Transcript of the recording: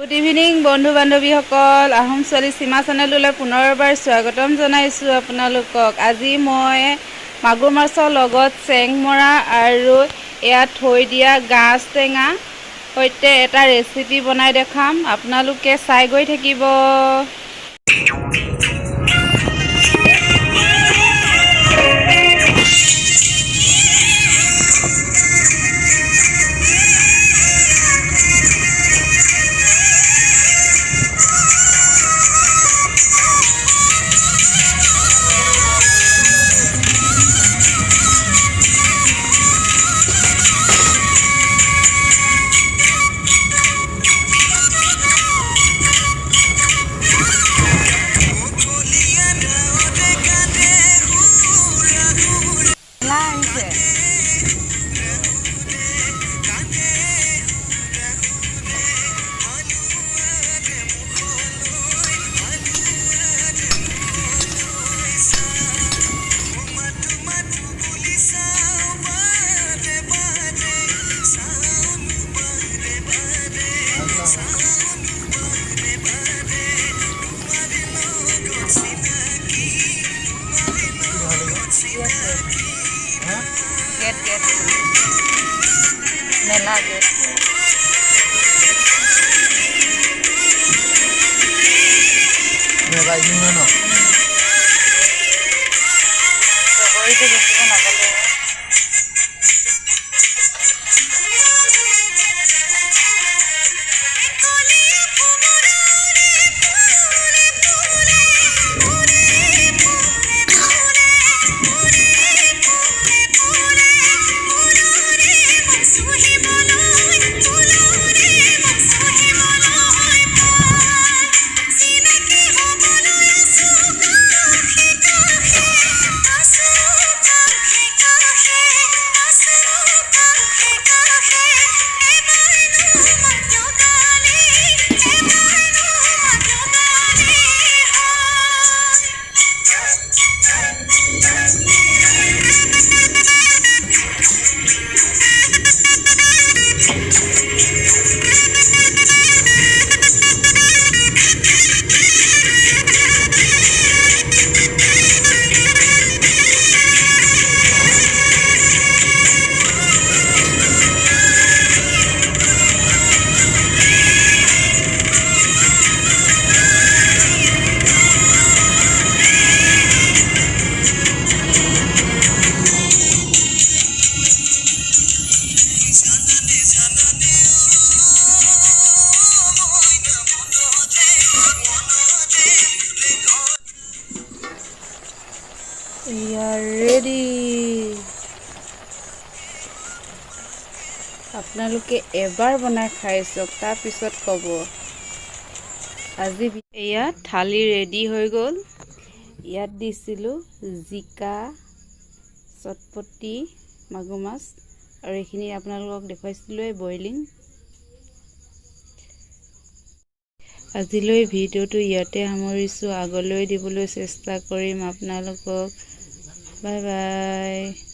Good evening বন্ধু বান্ধৱীসকল, আহোম ছোৱালী সীমা চেনেললৈ পুনৰবাৰ স্বাগতম জনাইছোঁ আপোনালোকক। আজি মই মাগুৰ মাছৰ লগত চেংমৰা আৰু ইয়াত থৈ দিয়া গাজ টেঙা সৈতে এটা ৰেচিপি বনাই দেখাম, আপোনালোকে চাই গৈ থাকিব। Get Nela get Nela ini mana? so itu bukan apa le We are ready. আপোনালোকে এবাৰ বনাই খাই চাওক, তাৰ পিছত ক'ব। আজি ইয়াত থালি ৰেডি হৈ গ'ল। ইয়াত দিছিলোঁ জিকা, চটপটি, মাগুৰ মাছ আৰু এইখিনি আপোনালোকক দেখুৱাইছিলোঁ বইলিং। আজিলৈ ভিডিঅ'টো ইয়াতে সামৰিছোঁ, আগলৈ দিবলৈ চেষ্টা কৰিম আপোনালোকক। Bye bye.